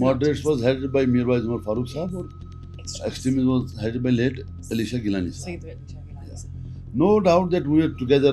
Moderates was headed by Mirwais Umar Farooq Sahab, or Extremists. extremism was headed by late Elisha Gilani Sahab. Sayyid Elisha Gilani Sahab. No doubt that we were together.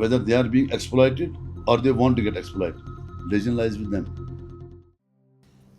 whether they are being exploited or they want to get exploited. Decision lies with them.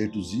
A to Z,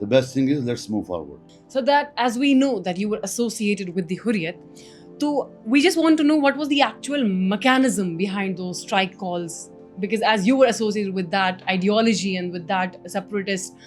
The best thing is let's move forward. So that, as we know that you were associated with the Hurriyat, so we just want to know what was the actual mechanism behind those strike calls, because as you were associated with that ideology and with that separatist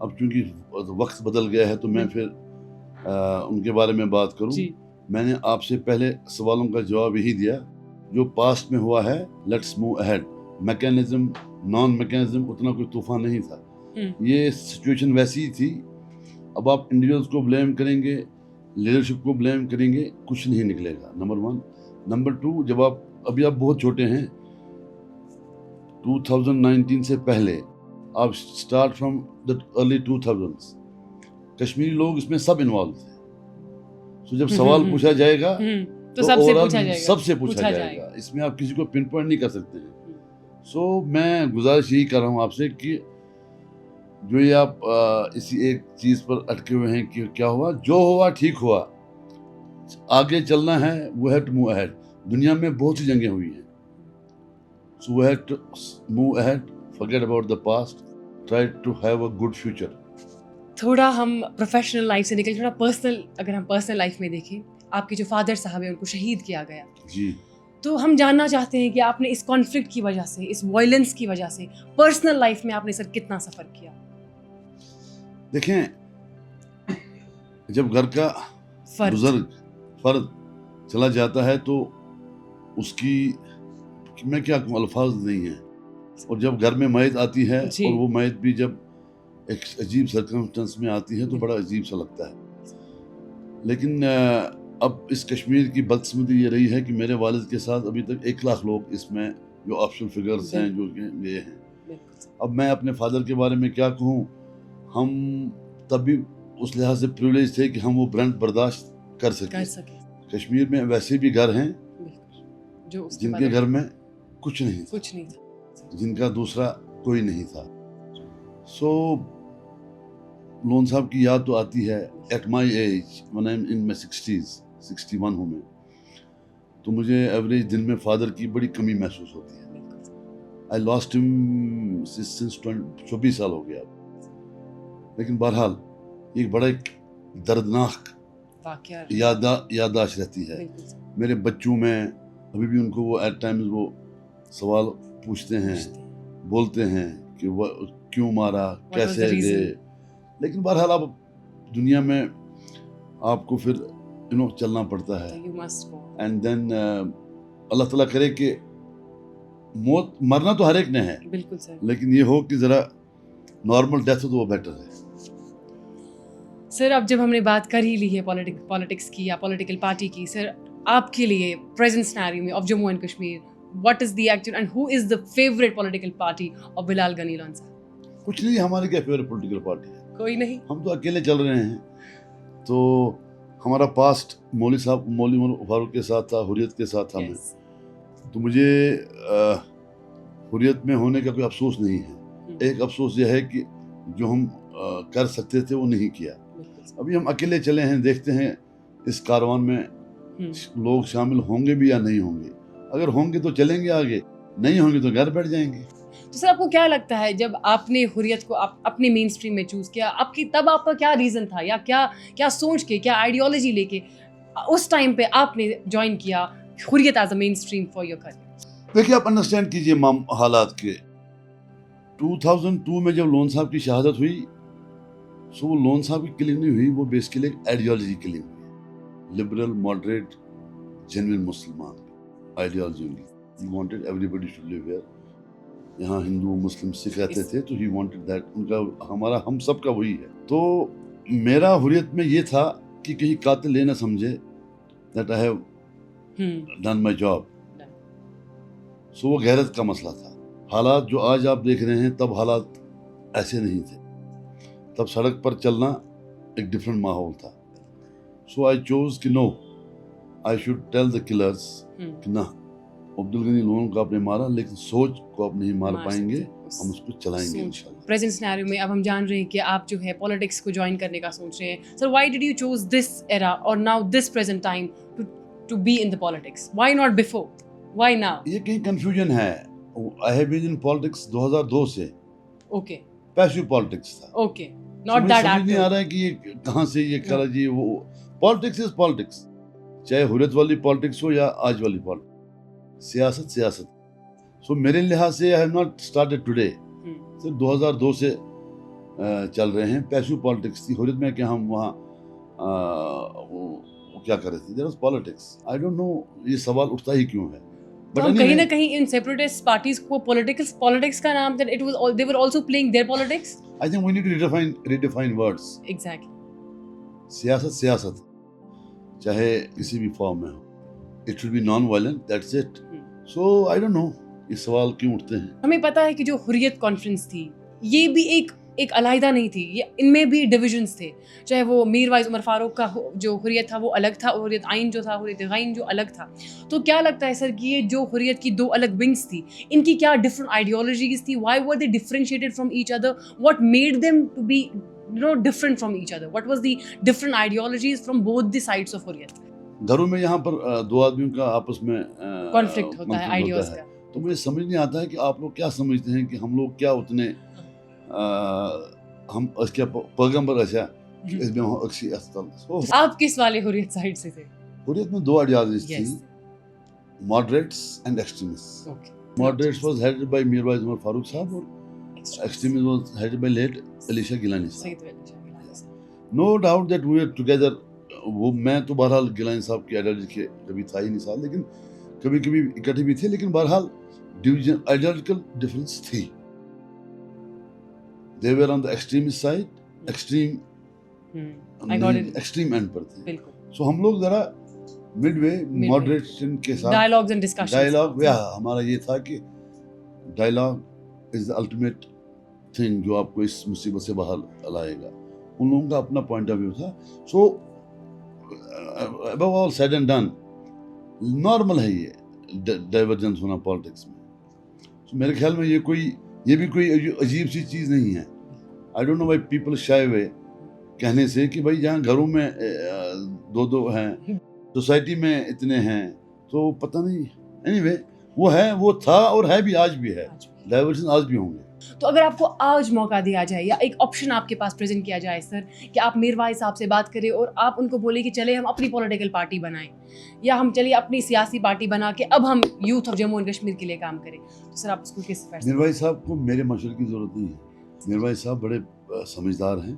اب چونکہ وقت بدل گیا ہے تو میں پھر ان کے بارے میں بات کروں. میں نے آپ سے پہلے سوالوں کا جواب یہی دیا جو پاسٹ میں ہوا ہے let's move ahead. Mechanism naan mechanism اتنا کوئی طوفان نہیں تھا, یہ سچویشن ویسی ہی تھی. اب آپ انڈیویجولس کو بلیم کریں گے, لیڈرشپ کو بلیم کریں گے, کچھ نہیں نکلے گا. نمبر 1. نمبر 2, جب آپ بہت چھوٹے ہیں, 2019 سے پہلے آپ start from the early 2000s Kashmiri لوگ اس میں سب انوالو تھے. سو جب سوال پوچھا جائے گا تو سب سے پوچھا جائے گا, اس میں آپ کسی کو پن پوائنٹ نہیں کر سکتے ہیں. سو میں گزارش یہی کر رہا ہوں آپ سے کہ جو یہ آپ اسی ایک چیز پر اٹکے ہوئے ہیں کہ کیا ہوا, جو ہوا ٹھیک ہوا, آگے چلنا ہے. we have to move ahead. دنیا میں بہت سی جنگیں ہوئی ہیں, so we have to move ahead, forget about the past, try to have a good future. تھوڑا ہم پروفیشنل لائف سے نکل, تھوڑا پرسنل, اگر ہم پرسنل لائف میں دیکھیں, آپ کے جو فادر صاحب ہیں ان کو شہید کیا گیا جی, تو ہم جاننا چاہتے ہیں کہ آپ نے اس کانفلکٹ کی وجہ سے, اس وائلنس کی وجہ سے پرسنل لائف میں آپ نے سر کتنا سفر کیا؟ دیکھیں, جب گھر کا بزرگ فرد چلا جاتا ہے تو اس کی میں کیا کہوں, الفاظ نہیں ہیں. اور جب گھر میں میت آتی ہے اور وہ میت بھی جب ایک عجیب سرکمسٹنس میں آتی ہے تو بڑا عجیب سا لگتا ہے. لیکن اب اس کشمیر کی بدقسمتی یہ رہی ہے کہ میرے والد کے ساتھ ابھی تک 1 لاکھ لوگ اس میں جو آفیشل فگرز ہیں جو کہ یہ ہیں. اب میں اپنے فادر کے بارے میں کیا کہوں, ہم تب بھی اس لحاظ سے پریولیج تھے کہ ہم وہ برنٹ برداشت کر سکیں. کشمیر میں ویسے بھی گھر ہیں جن کے گھر میں کچھ نہیں تھا, جن کا دوسرا کوئی نہیں تھا. سو لون صاحب کی یاد تو آتی ہے. At my age when I'm in my 60s 61 ہوں میں, تو مجھے ایوریج دن میں فادر کی بڑی کمی محسوس ہوتی ہے. I lost him since 24 سال ہو گیا. لیکن بہرحال ایک بڑا دردناک یادداشت رہتی ہے. میرے بچوں میں ابھی بھی ان کو وہ ایٹ ٹائمز وہ سوال پوچھتے ہیں, بولتے ہیں کہ وہ کیوں مارا, کیسے گئے. لیکن بہرحال اب دنیا میں آپ کو پھر چلنا پڑتا ہے. اینڈ دین اللہ تعالیٰ کرے کہ موت مرنا تو ہر ایک نے ہے, بالکل سر, لیکن یہ ہو کہ ذرا نارمل ڈیتھ ہو تو وہ بیٹر ہے. سر اب جب ہم نے بات کر ہی لی ہے پالیٹکس کی یا پولیٹیکل پارٹی کی, سر آپ کے لیے پریزنٹ سینیریو میں of Jammu and Kashmir what is the actual and who is the favorite political party of Bilal Ghani loan صاحب؟ کچھ نہیں, ہماری کیا فیوریٹ پولیٹیکل پارٹی ہے, کوئی نہیں, ہم تو اکیلے چل رہے ہیں. تو ہمارا پاسٹ مولوی فاروق کے ساتھ تھا, حریت کے ساتھ تھا. میں تو مجھے حریت میں ہونے کا کوئی افسوس نہیں ہے. ایک افسوس یہ ہے کہ جو ہم کر سکتے تھے وہ نہیں کیا. ابھی ہم اکیلے چلے ہیں, دیکھتے ہیں اس کاروان میں لوگ شامل ہوں گے بھی یا نہیں ہوں گے. اگر ہوں گے تو چلیں گے آگے, نہیں ہوں گے تو گھر بیٹھ جائیں گے. تو سر آپ کو کیا لگتا ہے جب آپ نے حریت کو اپنے مین اسٹریم میں چوز کیا, تب آپ کا کیا ریزن تھا, یا کیا سوچ کے, کیا آئیڈیالوجی لے کے اس ٹائم پہ آپ نے جوائن کیا Hurriyat as a mainstream for your career? دیکھیے, آپ انڈرسٹینڈ کیجیے حالات کے. 2002 میں جب لون صاحب کی شہادت ہوئی, سو وہ لون صاحب کی کلنگ نہیں ہوئی, وہ بیسیکلی ایک آئیڈیالوجی کلنگ ہوئی. لبرل ماڈریٹ جینوئن مسلمان آئیڈیالوجی ہوئی. He wanted everybody to live here. یہاں ہندو مسلم سکھ رہتے تھے تو he wanted that. ان کا ہمارا ہم سب کا وہی ہے. تو میرا حریت میں یہ تھا کہ کہیں قاتل یہ نہ سمجھے that I have done my job. سو وہ غیرت کا مسئلہ تھا. حالات جو آج آپ دیکھ رہے ہیں تب حالات ایسے نہیں تھے. تب سڑک پر چلنا ایک ڈفرینٹ ماحول تھا. سو آئی چوز کہ no, I should tell the colours کہ نہ, عبدالغنی لون کو آپ نے مارا لیکن سوچ کو آپ نہیں مار پائیں گے, ہم اس کو چلائیں گے انشاءاللہ. پریزنٹ سینیریو میں اب ہم جان رہے ہیں کہ آپ جو ہے پالیٹکس کو جوائن کرنے کا سوچ رہے ہیں. Sir why did you choose this era اور now this present time to be in the politics? Why not before, why now? یہ کہیں کنفیوژن ہے. I have been in politics 2002 سے. اوکے, پیسو پالیٹکس تھا. اوکے, ناٹ دیٹ سمجھ نہیں آ رہا ہے کہ یہ کہاں سے یہ کرا جی. وہ پالیٹکس از پالیٹکس, چاہے حریت والی پالیٹکس ہو یا آج والی پالیٹکس. سیاست. سو میرے لحاظ سے I have not started today. صرف 2002 سے چل رہے ہیں. پیسو پالیٹکس تھی. حریت میں کہ ہم وہاں وہ کیا کر رہے تھے. There was politics. I don't know یہ سوال اٹھتا ہی کیوں ہے. تو کہیں نہ کہیں ان سیپریٹسٹ پارٹیز کو پولیٹکس کا نام that it was they were also playing their politics. I think we need to redefine words. Exactly. سیاست چاہے کسی بھی فارم میں ہو. It should be non-violent. That's it. So I don't know یہ سوال کیوں اٹھتے ہیں. ہمیں پتا ہے کہ جو حریت کانفرنس تھی یہ بھی ایک علیحدہ نہیں تھی. یہ ان میں بھی ڈویژنس تھے. چاہے وہ میر وائز عمر فاروق کا جو حریت تھا وہ الگ تھا, حریت عین جو تھا, حریت غین جو الگ تھا. تو کیا لگتا ہے سر کہ یہ جو حریت کی دو الگ ونگس تھی ان کی کیا ڈفرنٹ آئیڈیالوجیز تھی؟ Why were they differentiated from each other? What made them to be different from each other? What was the different ideologies from both the sides of Hurriyat? گھروں میں یہاں پر دو آدمیوں کا آپس میں کانفلکٹ ہوتا ہے آئیڈیاز کا. تو مجھے سمجھ نہیں آتا ہے کہ آپ لوگ کیا سمجھتے ہیں کہ ہم لوگ کیا اتنے ہم اس کے پیغمبر ایسا اس میں اکسی استل. آپ کس والے حریت سائڈ سے تھے؟ حریت میں دو آئیڈیالوجیز تھی, moderates and extremists. Okay. Moderates was headed by Mir Waiz Umar Farooq Sahab or extremists was headed by late Elisha Gilani Sahab. No doubt that we were together. وہ میں تو بہرحال گیلانی صاحب کی آئیڈیالوجی کے کبھی تھا ہی نہیں ساتھ, لیکن کبھی کبھی اکٹھے بھی تھے, لیکن بہرحال ڈویژن آئیڈیالوجیکل ڈفرینس تھی. They were on the extremist side, extreme end پر تھے. So ہم لوگ ذرا مڈ وے ماڈریشن کے ساتھ ڈائلاگز اینڈ ڈسکشنز. ڈائلاگ ہمارا یہ تھا کہ dialogue is the ultimate thing جو آپ کو اس مصیبت سے باہر لائے گا. ان لوگوں کا اپنا پوائنٹ آف ویو تھا. سو above all said and done normal ہے یہ ڈائیورجنس ہونا پالیٹکس میں. میرے خیال میں یہ بھی کوئی عجیب سی چیز نہیں ہے. I don't know why people shy away کہنے سے کہ بھائی جہاں گھروں میں دو ہیں, سوسائٹی میں اتنے ہیں, تو پتہ نہیں. اینی وے وہ تھا اور ہے بھی, آج بھی ہے. ڈائیورژن آج بھی ہوں گے. تو اگر آپ کو آج موقع دیا جائے یا ایک آپشن آپ کے پاس پریزنٹ کیا جائے سر کہ آپ میر وائز صاحب سے بات کریں اور آپ ان کو بولیں کہ چلے ہم اپنی پولیٹیکل پارٹی بنائیں, یا ہم چلیے اپنی سیاسی پارٹی بنا کے اب ہم youth of Jammu and Kashmir کے لیے کام کریں, تو سر آپ اس کو کس فیصلے؟ میر وائز صاحب کو میرے مشورے کی ضرورت نہیں ہے. میر وائز صاحب بڑے سمجھدار ہیں.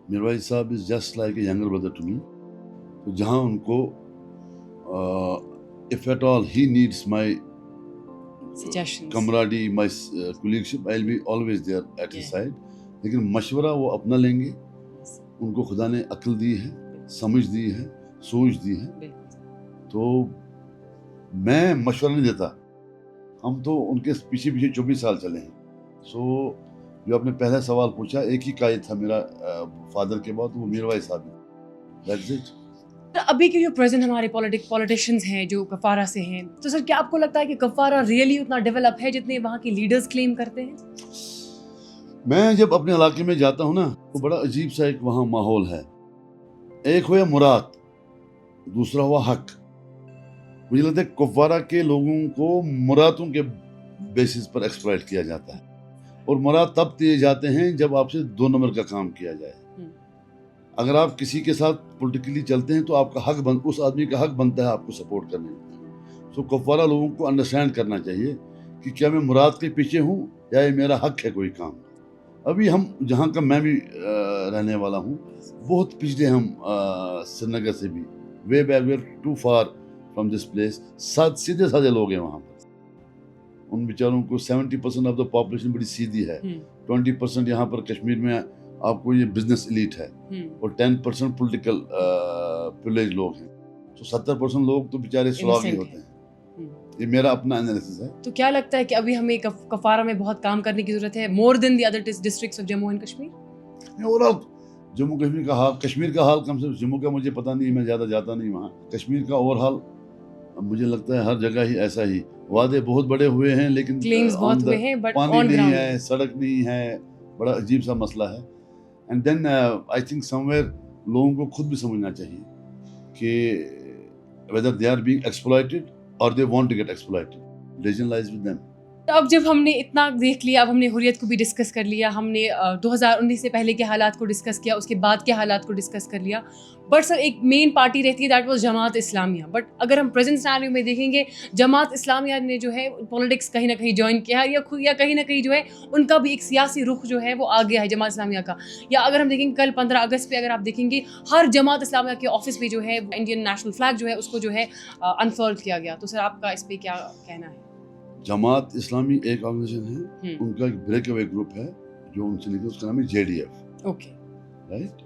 Mirwaiz sahab is just like a younger brother to me. تو جہاں ان کو if at all he needs my camaraderie, my colleagueship, I'll be always there at his side. لیکن مشورہ وہ اپنا لیں گے. ان کو خدا نے عقل دی ہے, سمجھ دی ہے, سوچ دی ہے. تو میں مشورہ نہیں دیتا. ہم تو ان کے پیچھے 24 سال چلے ہیں. سو جو آپ نے پہلا سوال پوچھا, ایک ہی قائد تھا میرا فادر کے بعد, وہ میر وائز صاحب. That's it. ابھی کے جو پریزنٹ ہمارے پولیٹیشنز ہیں جو کفارہ سے ہیں, تو سر کیا آپ کو لگتا ہے کہ کفارہ ریئلی اتنا ڈیولپ ہے جتنے وہاں کے لیڈرز کلیم کرتے ہیں؟ میں جب اپنے علاقے میں جاتا ہوں نا, تو بڑا عجیب سا ایک وہاں ماحول ہے. ایک ہوا مراد, دوسرا ہوا حق. مجھے لگتا ہے کفارہ کے لوگوں کو مرادوں کے بیسس پر ایکسپلائٹ کیا جاتا ہے, اور مراد تب دیے جاتے ہیں جب آپ سے 2 نمبر کا کام کیا جائے. اگر آپ کسی کے ساتھ پولیٹیکلی چلتے ہیں تو آپ کا حق اس آدمی کا حق بنتا ہے آپ کو سپورٹ کرنے میں. سو کفارہ لوگوں کو انڈرسٹینڈ کرنا چاہیے کہ کیا میں مراد کے پیچھے ہوں یا یہ میرا حق ہے کوئی کام. ابھی ہم جہاں کا میں بھی رہنے والا ہوں, بہت پچھلے ہم سری نگر سے بھی, way back where to far from this place. سیدھے سادھے لوگ ہیں وہاں پر. ان بیچاروں کو 70% آف دا پاپولیشن بڑی سیدھی ہے. 20% یہاں پر کشمیر میں آپ کو یہ بزنس ایلیٹ ہے, اور 10% پولیٹیکل پریویلیج لوگ ہیں. تو 70% لوگ تو بیچارے سلاغی ہوتے ہیں. یہ میرا اپنا انالیسس ہے. تو کیا لگتا ہے کہ ابھی ہمیں کفارہ میں بہت کام کرنے کی ضرورت ہے, more than the other districts of Jammu and Kashmir? Overall Jammu Kashmir کا حال, کشمیر کا حال کم سے کم, جموں کا مجھے پتہ نہیں, میں زیادہ جاتا نہیں وہاں. کشمیر کا اوور حال مجھے لگتا ہے ہر جگہ ہی ایسا ہی. وعدے بہت بڑے ہوئے ہیں لیکن پانی نہیں ہے, سڑک نہیں ہے, بڑا عجیب سا مسئلہ ہے. And then I think somewhere لوگوں کو خود بھی سمجھنا چاہیے کہ whether they are being exploited or they want to get exploited. Decision lies with them. تو اب جب ہم نے اتنا دیکھ لیا, اب ہم نے حریت کو بھی ڈسکس کر لیا, ہم نے 2019 سے پہلے کے حالات کو ڈسکس کیا, اس کے بعد کے حالات کو ڈسکس کر لیا, بٹ سر ایک مین پارٹی رہتی ہے دیٹ واز جماعت اسلامیہ. بٹ اگر ہم پریزنٹ سیناریو میں دیکھیں گے, جماعت اسلامیہ نے جو ہے پولیٹکس کہیں نہ کہیں جوائن کیا ہے, یا کہیں نہ کہیں جو ہے ان کا بھی ایک سیاسی رخ جو ہے وہ آ گیا ہے جماعت اسلامیہ کا. یا اگر ہم دیکھیں گے کل 15 اگست پہ اگر آپ دیکھیں گے ہر جماعت اسلامیہ کے آفس پہ جو ہے انڈین نیشنل فلیگ جو ہے اس کو جو ہے انفرل کیا گیا. تو سر آپ کا اس پہ کیا کہنا ہے؟ جماعت اسلامی ایک آرگنائزیشن ہے, ان کا ایک بریک اوے گروپ ہے جو ان سے نکلا, اس کا نام ہے JDF. Okay, right,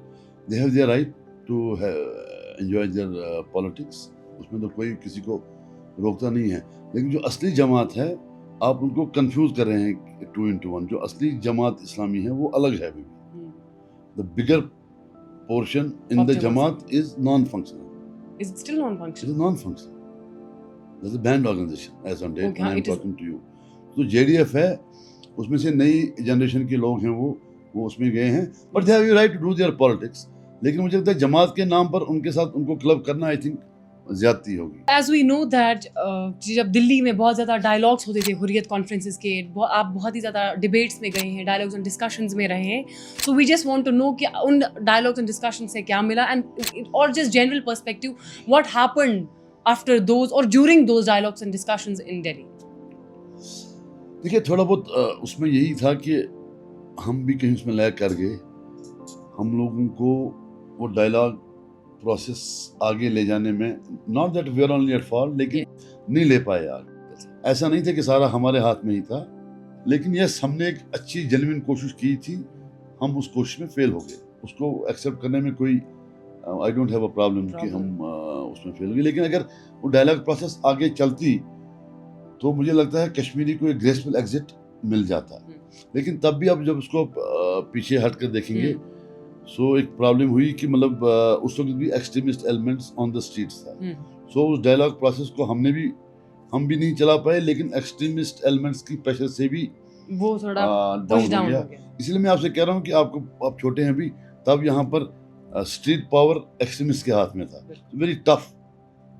they have their right to enjoy their politics, اس میں تو کوئی کسی کو روکتا نہیں ہے. لیکن جو اصلی جماعت ہے آپ ان کو کنفیوز کر رہے ہیں 2 into 1. جو اصلی جماعت اسلامی ہے وہ الگ ہے. ابھی the bigger portion in the Jamaat is non-functional. Is it still non-functional? It is non-functional. That's a banned organization as on date. Okay, when I am talking to you. تو JDF ہے, اس میں سے نئی جنریشن کے لوگ ہیں, وہ اس میں گئے ہیں, but they have the right to do their politics. لیکن مجھے لگتا ہے جماعت کے نام پر ان کے ساتھ ان کو کلب کرنا I think زیادتی ہوگی. ایز وی نو دیٹ جب دلی میں بہت زیادہ ڈائلاگس ہوتے تھے حریت کانفرنسز کے, آپ بہت ہی زیادہ ڈبیٹس میں گئے ہیں, ڈائلاگس اینڈ ڈسکشنز میں رہے ہیں, so we just want to know کہ ان ڈائلاگس اینڈ ڈسکشن سے کیا ملا, اینڈ اور just general perspective what happened after those or during those dialogues and discussions in Delhi. دیکھیے تھوڑا بہت اس میں یہی تھا کہ ہم بھی کہیں اس میں لیگ کر گئے, ہم لوگوں کو وہ ڈائلاگ پروسیس آگے لے جانے میں, not that we are only at fault, لیکن نہیں لے پائے آگے. ایسا نہیں تھا کہ سارا ہمارے ہاتھ میں ہی تھا, لیکن یس ہم نے ایک اچھی جینوئن کوشش کی تھی, ہم اس کوشش میں فیل ہو گئے. اس کو ایکسیپٹ کرنے میں کوئی I don't have a problem کہ ہم اس میں فیل ہو گئے. لیکن اگر وہ ڈائلاگ پروسیس آگے چلتی تو مجھے لگتا ہے کشمیری کو ایک گریسفل ایگزٹ مل جاتا. لیکن تب بھی اب جب اس کو پیچھے ہٹ کر دیکھیں گے سو ایک پرابلم ہوئی کہ مطلب اس وقت بھی extremist elements on the streets تھا. سو اس ڈائلاگ پروسیس کو ہم بھی نہیں چلا پائے, لیکن ایکسٹریمسٹ ایلیمنٹس کی پریشر سے بھی وہ تھوڑا ڈاؤن ہو گیا. اس لیے میں آپ سے کہہ رہا ہوں کہ آپ چھوٹے ہیں بھی, تب یہاں پر اسٹریٹ پاور ایکسٹریمسٹ کے ہاتھ میں تھا, very tough.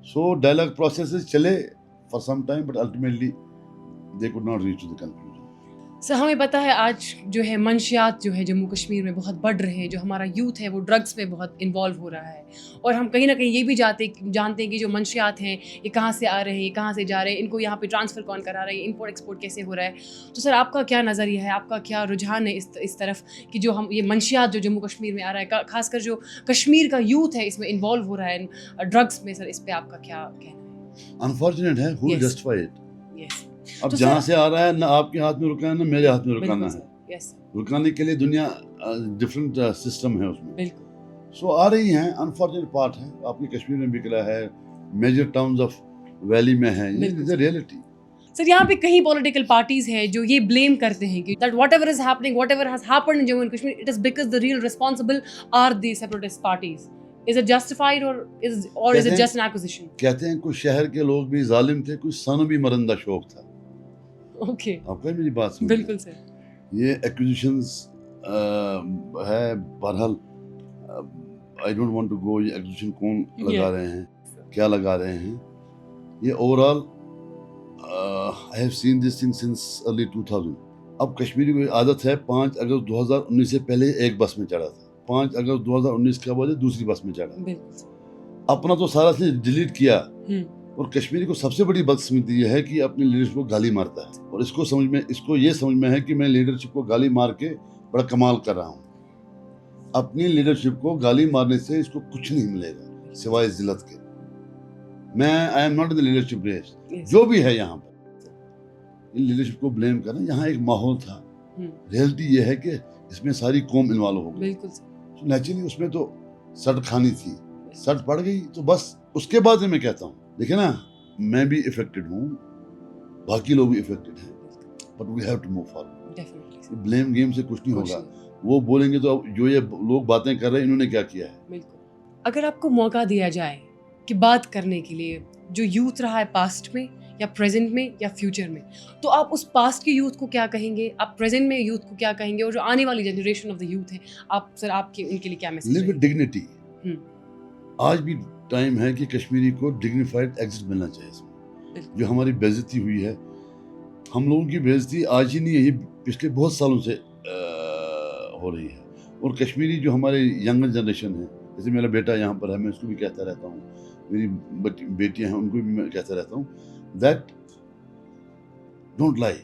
So dialogue processes چلے for some time, but ultimately they could not reach to the conclusion. Sir ہمیں پتہ ہے آج جو ہے منشیات جو ہے جموں کشمیر میں بہت بڑھ رہے ہیں, جو ہمارا یوتھ ہے وہ ڈرگس میں بہت انوالو ہو رہا ہے, اور ہم کہیں نہ کہیں یہ بھی جانتے ہیں کہ جو منشیات ہیں یہ کہاں سے آ رہے ہیں, یہ کہاں سے جا رہے ہیں, ان کو یہاں پہ ٹرانسفر کون کرا رہا ہے, امپورٹ ایکسپورٹ کیسے ہو رہا ہے. تو سر آپ کا کیا نظریہ ہے, آپ کا کیا رجحان ہے اس طرف کہ جو ہم یہ منشیات جو جموں کشمیر میں آ رہا ہے, خاص کر جو کشمیر کا یوتھ ہے اس میں انوالو ہو رہا ہے ڈرگس میں, سر اس پہ آپ کا کیا کہنا ہے؟ انفارچونیٹ ہے, ہو جسٹیفائی اٹ. اب جہاں سے آ رہا ہے نہ آپ کے ہاتھ میں رکانا ہے نہ میرے ہاتھ میں رکانا ہے. رکانے کے لیے دنیا ڈفرینٹ سسٹم ہے اس میں. سو آ رہی ہیں, انفارچونیٹ پارٹ ہے. آپ کی کشمیر میں بک رہا ہے, میجر ٹاؤنز آف ویلی میں ہے, یہ ریئلٹی. سر یہاں پہ کہیں پولیٹیکل پارٹیز ہیں جو یہ بلیم کرتے ہیں کہ that whatever is happening, whatever has happened in Jammu and Kashmir, it is because the real responsible are the separatist parties. Is it justified or is it just an accusation? کہتے ہیں کچھ شہر کے لوگ بھی ظالم تھے, کچھ سانوں بھی مرندہ شوق تھا. اوکے, آپ کو میری بات سمجھ؟ بالکل سر. یہ ایکوزیشنز ہے, بہرحال I don't want to go, یہ ایکوزیشن کون لگا رہے ہیں, کیا لگا رہے ہیں, یہ over all I have seen this thing since early 2000. اب کشمیری کو عادت ہے 5 اگست 2019 سے پہلے ایک بس میں چڑھا تھا, 5 اگست 2019 کے بعد دوسری بس میں چڑھا, اپنا تو سارا سے ڈیلیٹ کیا. اور کشمیری کو سب سے بڑی بدقسمتی یہ ہے کہ اپنی لیڈرشپ کو گالی مارتا ہے, اور اس کو یہ سمجھ میں ہے کہ میں لیڈرشپ کو گالی مار کے بڑا کمال کر رہا ہوں. اپنی لیڈرشپ کو گالی مارنے سے اس کو کچھ نہیں ملے گا سوائے ذلت کے. میں I am not in the leadership race, جو بھی ہے یہاں پر ان لیڈرشپ کو بلیم کرنا. یہاں ایک ماحول تھا, ریئلٹی یہ ہے کہ اس میں ساری قوم انوالو ہو گئی. نیچرلی اس میں تو سٹ کھانی تھی, سٹ پڑ گئی تو بس. اس کے بعد میں کہتا ہوں دیکھیں نا, میں بھی افیکٹڈ ہوں, باقی لوگ بھی افیکٹڈ ہیں, but we have to move forward. Blame game سے کچھ نہیں ہوگا. وہ بولیں گے تو جو یہ لوگ باتیں کر رہے ہیں انہوں نے کیا کیا ہے. بالکل. اگر آپ کو موقع دیا جائے کہ بات کرنے کے لیے جو یوتھ رہا ہے پاسٹ میں یا پریزنٹ میں یا فیوچر میں, تو آپ اس پاسٹ کے یوتھ کو کیا کہیں گے, آپ پریزنٹ میں یوتھ کو کیا کہیں گے, اور جو آنے والی جنریشن آف دا یوتھ ہے آپ سر آپ کے ان کے لیے کیا میسج؟ Live with dignity. آج بھی ٹائم ہے کہ کشمیری کو ڈگنیفائڈ ایگزٹ ملنا چاہیے. اس میں جو ہماری بے عزتی ہوئی ہے, ہم لوگوں کی بےعزتی آج ہی نہیں ہے, یہ پچھلے بہت سالوں سے ہو رہی ہے. اور کشمیری جو ہمارے ینگر جنریشن ہے, جیسے میرا بیٹا یہاں پر ہے, میں اس کو بھی کہتا رہتا ہوں, میری بیٹیاں ہیں ان کو بھی میں کہتا رہتا ہوں, دیٹ ڈونٹ لائی,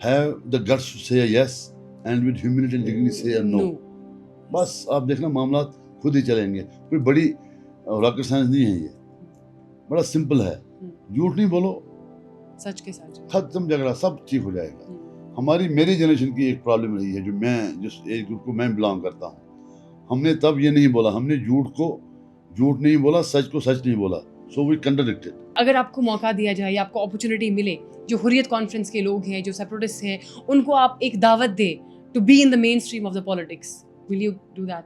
ہیو دا گٹس ٹو سے yes and with humanity and dignity سے نو. بس آپ دیکھنا معاملات خود ہی چلیں گے. کوئی بڑی راکٹ سائنس نہیں ہے, یہ بڑا سمپل ہے. جھوٹ نہیں بولو, سچ کے ساتھ ختم جھگڑا, سب ٹھیک ہو جائے گا. میری جنریشن کی ایک پرابلم رہی ہے, جو میں جس ایج گروپ کو میں بلانگ کرتا ہوں, ہم نے تب یہ نہیں بولا, ہم نے جھوٹ کو جھوٹ نہیں بولا, سچ کو سچ نہیں بولا. سو وی کنٹراڈکٹڈ. اگر آپ کو موقع دیا جائے یا آپ کو اپرچونٹی ملے, جو حریت کانفرنس کے لوگ ہیں, جو سیپریٹسٹ ہیں, ان کو آپ ایک دعوت دے to be in the mainstream of the politics, will you do that?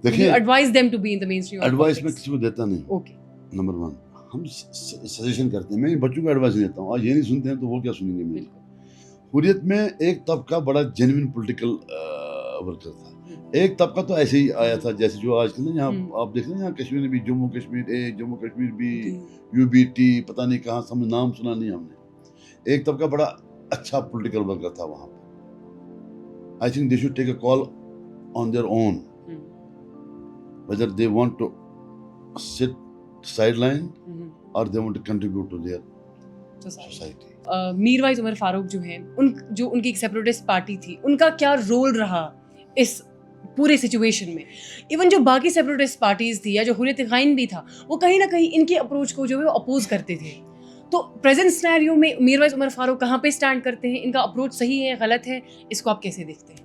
دیکھیں, advise them to be in the mainstream. Advice میں کسی کو دیتا نہیں. اوکے, نمبر 1 ہم سجیشن کرتے ہیں, میں بچوں کو ایڈوائس نہیں دیتا ہوں. آج یہ نہیں سنتے ہیں تو وہ کیا سنیں گے میری. حریت میں ایک طبقہ بڑا جینوئن پولیٹیکل ورکر تھا. ایک طبقہ تو ایسے ہی آیا تھا جیسے جو آج کل یہاں آپ دیکھ رہے ہیں, یہاں کشمیر میں بھی Jammu Kashmir A, Jammu Kashmir B, U B T, پتہ نہیں کہاں, سب نام سنا نہیں ہم نے. ایک طبقہ بڑا اچھا پولیٹیکل ورکر تھا وہاں پہ. I think they should take a call on their own whether they want to sit sideline or they want to contribute to their society. Mirwaiz Umar Farooq جو ہیں, ان کی ایک سیپریٹسٹ پارٹی تھی, ان کا کیا رول رہا اس پورے سچویشن میں؟ ایون جو باقی سیپریٹسٹ پارٹیز تھی یا جو حریت قائم بھی تھا, وہ کہیں نہ کہیں ان کے اپروچ کو جو ہے وہ اپوز کرتے تھے. تو پریزنٹ سینیریو میں میر وائز عمر فاروق کہاں پہ اسٹینڈ کرتے ہیں؟ ان کا اپروچ صحیح ہے, غلط ہے, اس کو آپ کیسے دیکھتے ہیں؟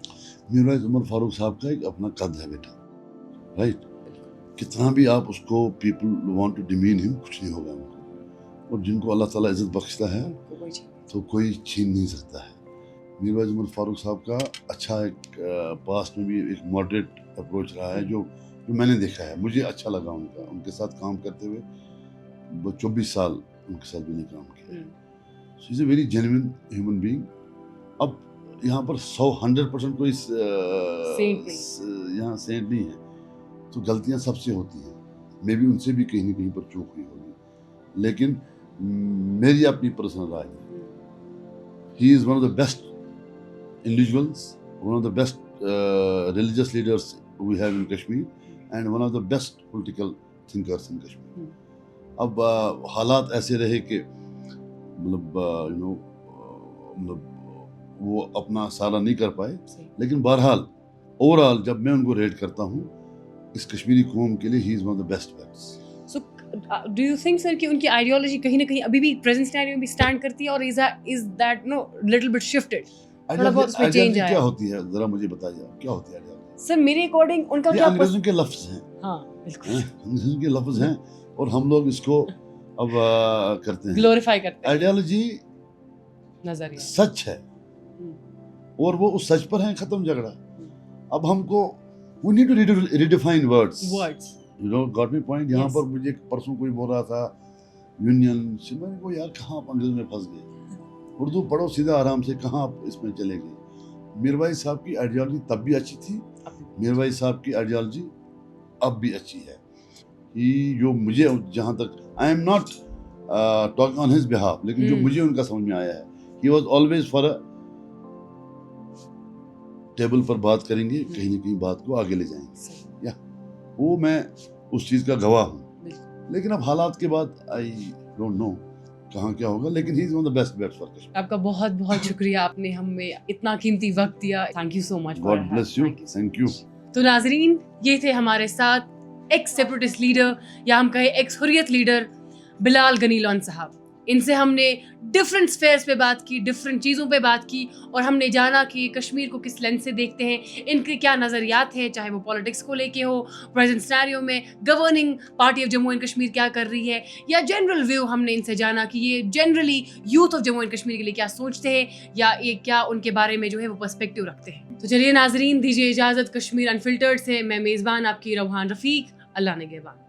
میر وائز عمر فاروق صاحب کا ایک اپنا قد ہے بیٹا, رائٹ. کتنا بھی آپ اس کو پیپل وانٹ ٹو ڈیمین ہم, کچھ نہیں ہوگا ان کو. اور جن کو اللہ تعالیٰ عزت بخشتا ہے تو کوئی چھین نہیں سکتا ہے. میر وائز عمر فاروق صاحب کا اچھا ایک پاسٹ میں بھی ایک ماڈریٹ اپروچ رہا ہے, جو میں نے دیکھا ہے, مجھے اچھا لگا ان کے ساتھ کام کرتے ہوئے. 24 سال ان کے ساتھ بھی نے کام کیا. So is a very genuine human being. اب یہاں پر 100% کوئی یہاں سینٹ نہیں ہے, تو غلطیاں سب سے ہوتی ہیں. میں بھی ان سے بھی کہیں نہ کہیں پر چوک ہوئی ہوگی, لیکن میری اپنی پرسنل رائے ہے, he is one of the best individuals, one of the best religious leaders we have in Kashmir, and one of the best political thinkers in Kashmir. اب حالات ایسے رہے کہ مطلب وہ اپنا سارا نہیں کر پائے, لیکن بہرحال اوور آل جب میں ان کو ریٹ کرتا ہوں اس کشمیری قوم کے لیے, he is one of the best bets. So do you think sir کہ ان کی آئیڈیالوجی کہیں نہ کہیں ابھی بھی پریزنٹ سینیریو میں بھی اسٹینڈ کرتی ہے, اور is that no little bit shifted, تھوڑا بہت اس میں چینج آیا؟ کیا ہوتی ہے ذرا مجھے بتائیے, کیا ہوتی ہے آئیڈیالوجی؟ سر میرے اکارڈنگ ان کا کیا, انگریزوں کے لفظ ہیں. ہاں بالکل, انگریزوں کے لفظ ہیں, اور ہم لوگ اس کو اب کرتے ہیں, گلوریفائی کرتے ہیں. آئیڈیالوجی نظریہ سچ ہے, اور وہ اس سچ پر ہیں, ختم جھگڑا. اب ہم کو we need to redefine words. You know, got me point. یہاں پر مجھے پرسوں کوئی بول رہا تھا یونین سے, میں نے کہا یار کہاں آپ انگریز میں پھنس گئے, اردو پڑھو سیدھا آرام سے, کہاں آپ اس میں چلے گئے. میر وائز صاحب کی آئیڈیالوجی تب بھی اچھی تھی, میر وائز صاحب کی آئیڈیالوجی اب بھی اچھی ہے. جو مجھے جہاں تک, I am not talking on his behalf, لیکن جو مجھے ان کا سمجھ میں آیا ہے, he was always for table پر بات کریں گے, کہیں نہ کہیں بات کو آگے لے جائیں گے, یا وہ میں اس چیز کا گواہ ہوں. لیکن اب حالات کے بعد آئی ڈونٹ نو کہاں کیا ہوگا, لیکن he is one of the best bets for Kashmir. آپ کا بہت بہت شکریہ, آپ نے ہمیں اتنا قیمتی وقت دیا. Thank you so much. God bless you. Thank you. تو ناظرین, یہ تھے ہمارے ساتھ ایکس سیپریٹسٹ لیڈر, یا ہم کہیں ایکس حریت لیڈر بلال غنی لون صاحب. ان سے ہم نے ڈفرینٹ اسفیئرس پہ بات کی, ڈفرینٹ چیزوں پہ بات کی, اور ہم نے جانا کہ کشمیر کو کس لینس سے دیکھتے ہیں, ان کے کیا نظریات ہیں, چاہے وہ پالیٹکس کو لے کے ہو, پریزنٹ سینیریو میں governing party of Jammu and Kashmir کیا کر رہی ہے, یا جنرل ویو ہم نے ان سے جانا کہ یہ generally youth of Jammu and Kashmir کے لیے کیا سوچتے ہیں, یا یہ کیا ان کے بارے میں جو ہے وہ پرسپیکٹیو رکھتے ہیں. تو چلیے ناظرین, دیجیے اجازت. کشمیر انفلٹرڈ سے میں میزبان آپ کی روحان رفیق. اللہ نگہبان.